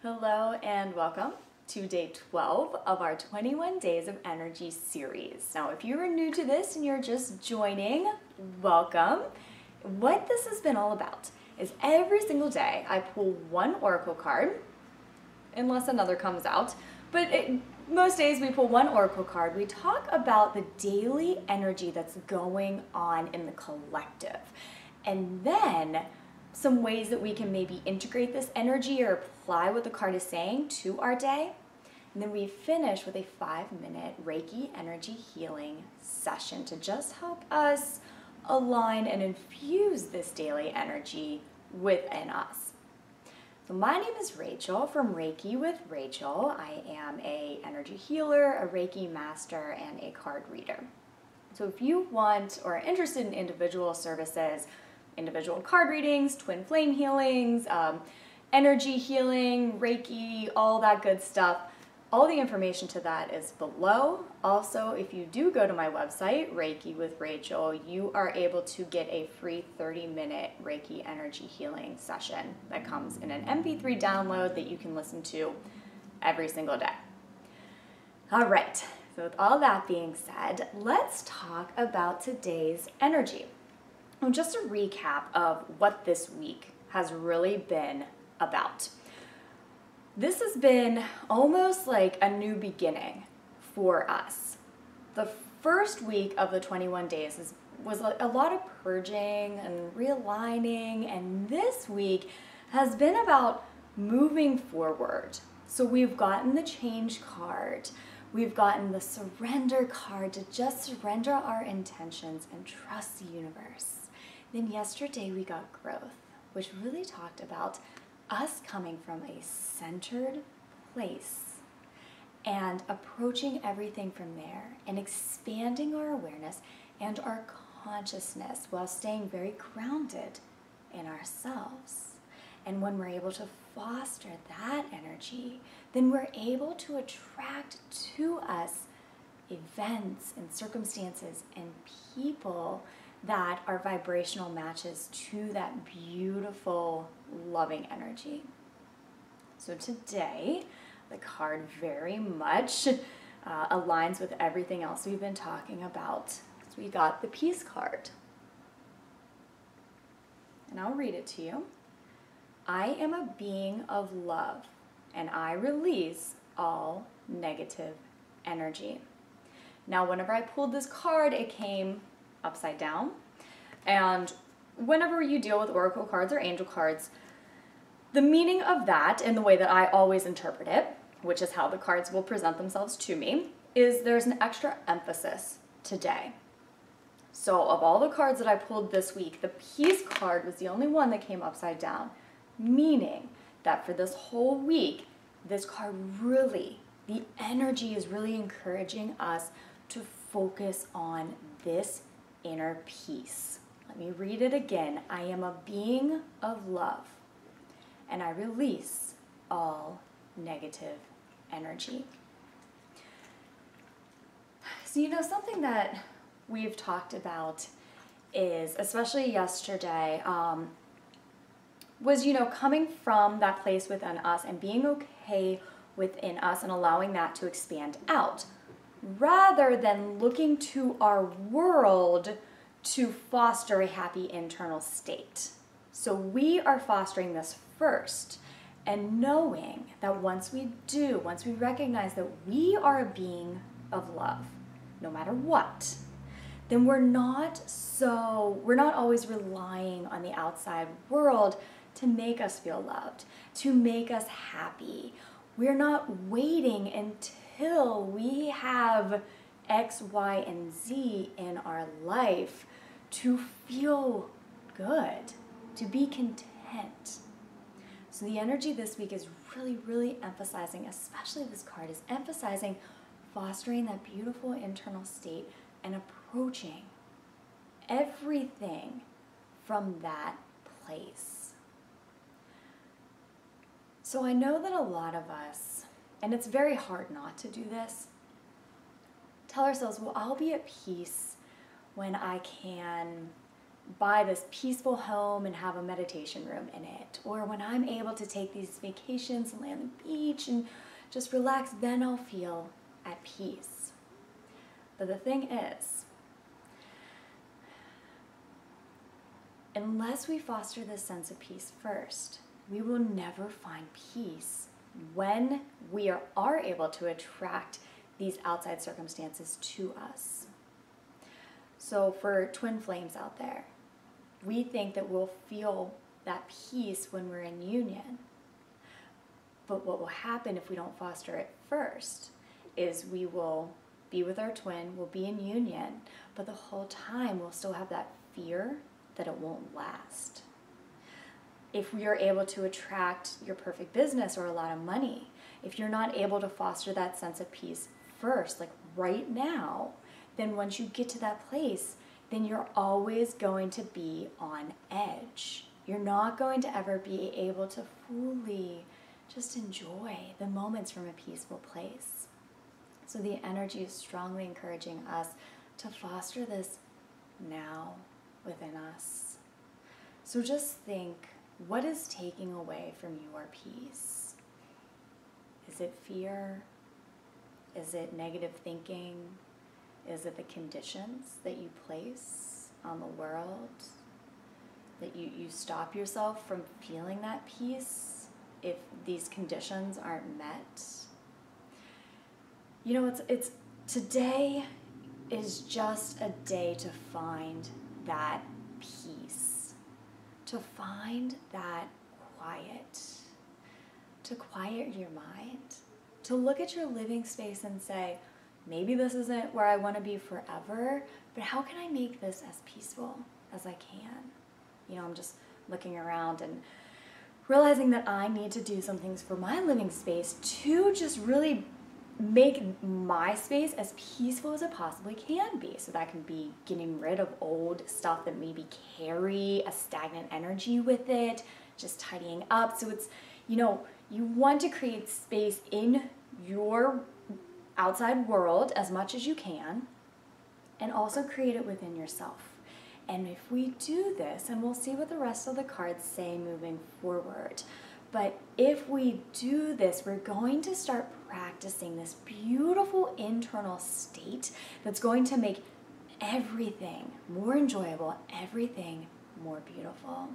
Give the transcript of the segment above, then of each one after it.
Hello and welcome to day 12 of our 21 Days of Energy series. Now, if you are new to this and you're just joining, welcome. What this has been all about is every single day I pull one oracle card, unless another comes out, but most days we pull one oracle card. We talk about the daily energy that's going on in the collective, and then some ways that we can maybe integrate this energy or apply what the card is saying to our day. And then we finish with a 5-minute Reiki energy healing session to just help us align and infuse this daily energy within us. So my name is Rachel from Reiki with Rachel. I am an energy healer, a Reiki master, and a card reader. So if you want or are interested in individual services, individual card readings, twin flame healings, energy healing, Reiki, all that good stuff. All the information to that is below. Also, if you do go to my website, Reiki with Rachel, you are able to get a free 30-minute Reiki energy healing session that comes in an MP3 download that you can listen to every single day. All right, so with all that being said, let's talk about today's energy. And just a recap of what this week has really been about. This has been almost like a new beginning for us. The first week of the 21 days was a lot of purging and realigning, and this week has been about moving forward. So we've gotten the change card. We've gotten the surrender card to just surrender our intentions and trust the universe. Then yesterday we got growth, which really talked about us coming from a centered place and approaching everything from there and expanding our awareness and our consciousness while staying very grounded in ourselves. And when we're able to foster that energy, then we're able to attract to us events and circumstances and people that are vibrational matches to that beautiful, loving energy. So today, the card very much aligns with everything else we've been talking about. So we got the Peace card. And I'll read it to you. I am a being of love, and I release all negative energy. Now, whenever I pulled this card, it came upside down. And whenever you deal with oracle cards or angel cards, the meaning of that, and the way that I always interpret it, which is how the cards will present themselves to me, is there's an extra emphasis today. So of all the cards that I pulled this week, the Peace card was the only one that came upside down, meaning that for this whole week, this card really, the energy is really encouraging us to focus on this inner peace. Let me read it again. I am a being of love, and I release all negative energy. So, something that we've talked about is, especially yesterday, was, coming from that place within us and being okay within us and allowing that to expand out, rather than looking to our world to foster a happy internal state. So we are fostering this first, and knowing that once we recognize that we are a being of love, no matter what, then we're not always relying on the outside world to make us feel loved, to make us happy. We're not waiting until we have X, Y, and Z in our life to feel good, to be content. So the energy this week is really, really emphasizing, especially this card, is emphasizing fostering that beautiful internal state and approaching everything from that place. So I know that a lot of us, and it's very hard not to do this, tell ourselves, well, I'll be at peace when I can buy this peaceful home and have a meditation room in it, or when I'm able to take these vacations and lay on the beach and just relax, then I'll feel at peace. But the thing is, unless we foster this sense of peace first, we will never find peace when we are able to attract these outside circumstances to us. So for twin flames out there, we think that we'll feel that peace when we're in union. But what will happen if we don't foster it first is we will be with our twin, we'll be in union, but the whole time we'll still have that fear that it won't last. If you're able to attract your perfect business or a lot of money, if you're not able to foster that sense of peace first, like right now, then once you get to that place, then you're always going to be on edge. You're not going to ever be able to fully just enjoy the moments from a peaceful place. So the energy is strongly encouraging us to foster this now within us. So just think, what is taking away from your peace? Is it fear? Is it negative thinking? Is it the conditions that you place on the world? That you stop yourself from feeling that peace if these conditions aren't met? You know, it's today is just a day to find that peace, to find that quiet, to quiet your mind, to look at your living space and say, maybe this isn't where I want to be forever, but how can I make this as peaceful as I can? You know, I'm just looking around and realizing that I need to do some things for my living space to just really make my space as peaceful as it possibly can be. So that can be getting rid of old stuff that maybe carry a stagnant energy with it, just tidying up. So it's, you know, you want to create space in your outside world as much as you can, and also create it within yourself. And if we do this, and we'll see what the rest of the cards say moving forward, but if we do this, we're going to start practicing this beautiful internal state that's going to make everything more enjoyable, everything more beautiful.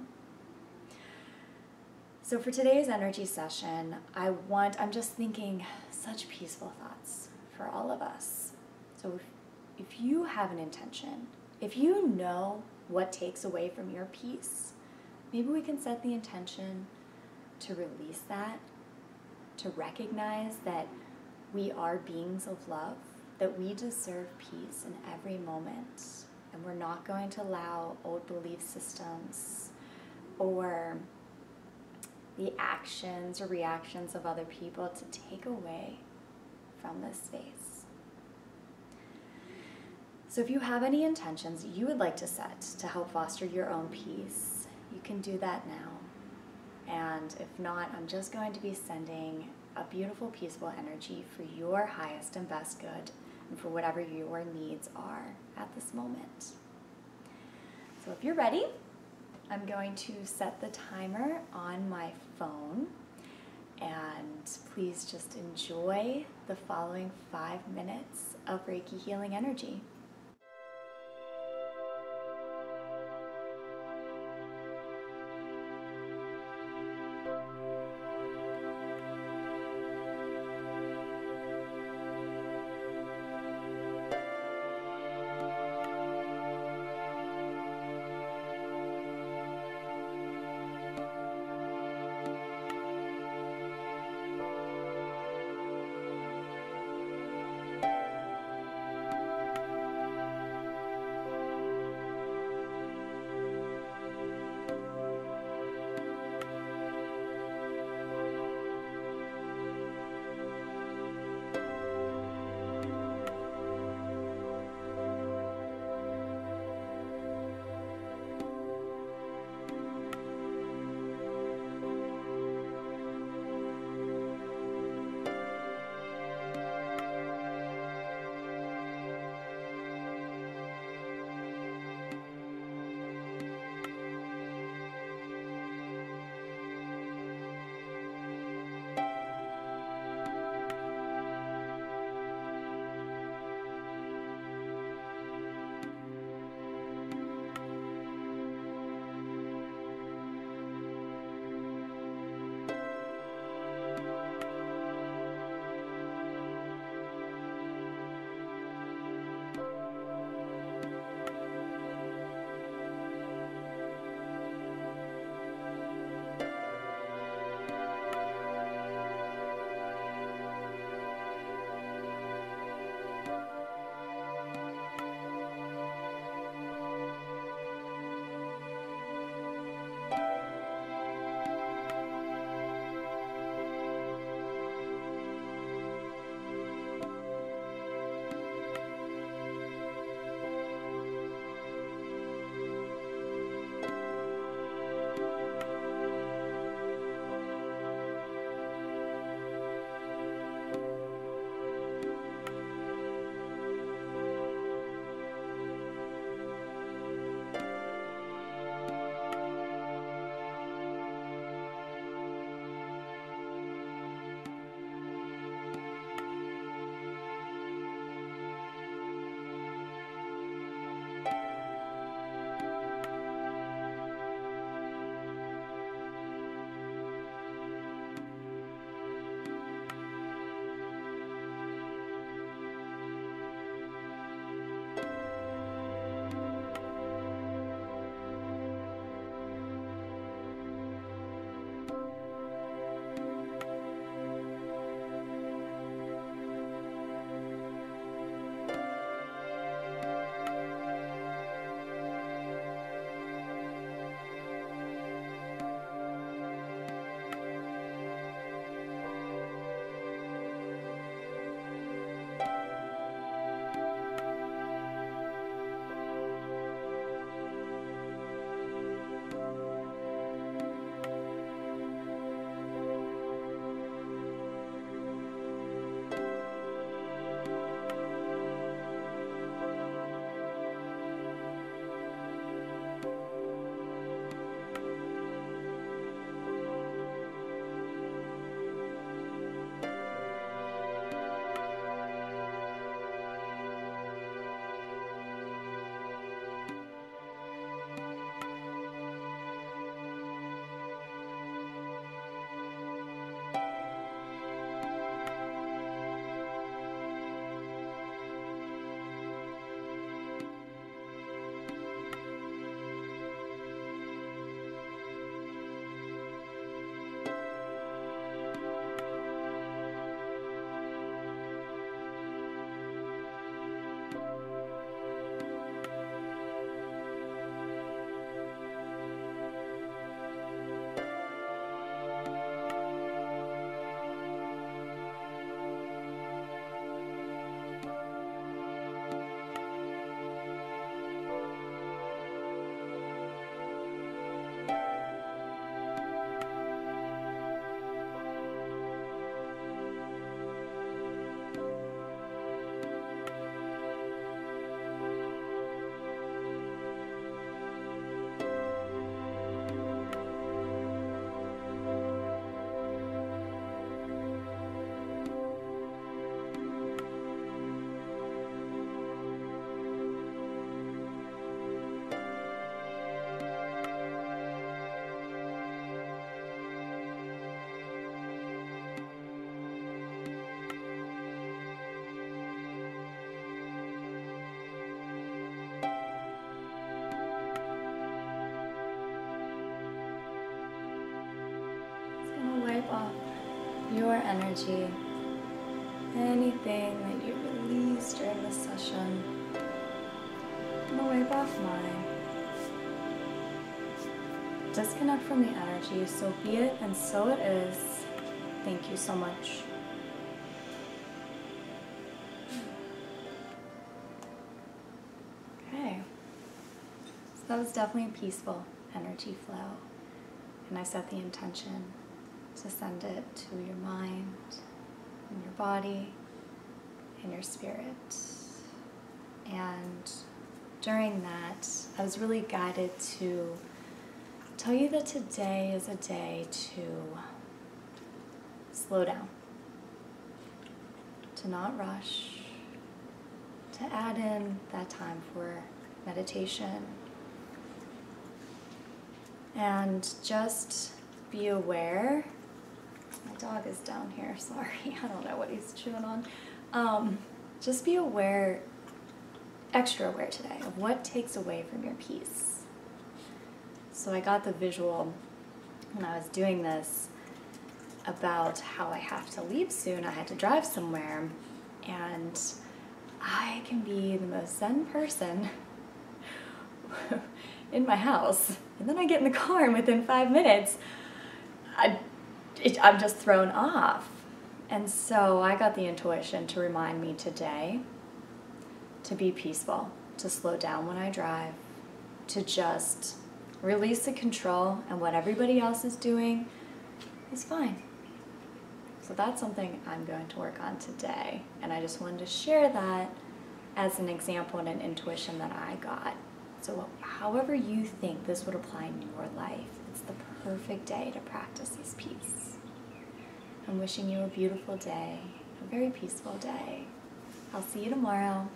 So for today's energy session, I'm just thinking such peaceful thoughts for all of us. So if you have an intention, if you know what takes away from your peace, maybe we can set the intention to release that, to recognize that we are beings of love, that we deserve peace in every moment, and we're not going to allow old belief systems or the actions or reactions of other people to take away from this space. So if you have any intentions you would like to set to help foster your own peace, you can do that now. And if not, I'm just going to be sending a beautiful, peaceful energy for your highest and best good and for whatever your needs are at this moment. So if you're ready, I'm going to set the timer on my phone, and please just enjoy the following 5 minutes of Reiki healing energy. wipe off your energy. Anything that you released during the session, I'm gonna wipe off mine. Disconnect from the energy, so be it and so it is. Thank you so much. Okay, so that was definitely a peaceful energy flow, and I set the intention to send it to your mind, and your body, and your spirit. And during that, I was really guided to tell you that today is a day to slow down, to not rush, to add in that time for meditation, and just be aware. My dog is down here, sorry, I don't know what he's chewing on. Just be aware, extra aware today, of what takes away from your peace. So I got the visual when I was doing this about how I have to leave soon. I had to drive somewhere, and I can be the most zen person in my house, and then I get in the car, and within 5 minutes, I'm just thrown off. And so I got the intuition to remind me today to be peaceful, to slow down when I drive, to just release the control, and what everybody else is doing is fine. So that's something I'm going to work on today, and I just wanted to share that as an example and an intuition that I got. So however you think this would apply in your life, it's the perfect day to practice this piece. I'm wishing you a beautiful day, a very peaceful day. I'll see you tomorrow.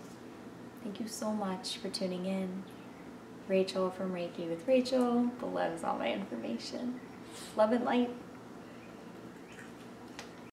Thank you so much for tuning in. Rachel from Reiki with Rachel. Below is all my information. Love and light.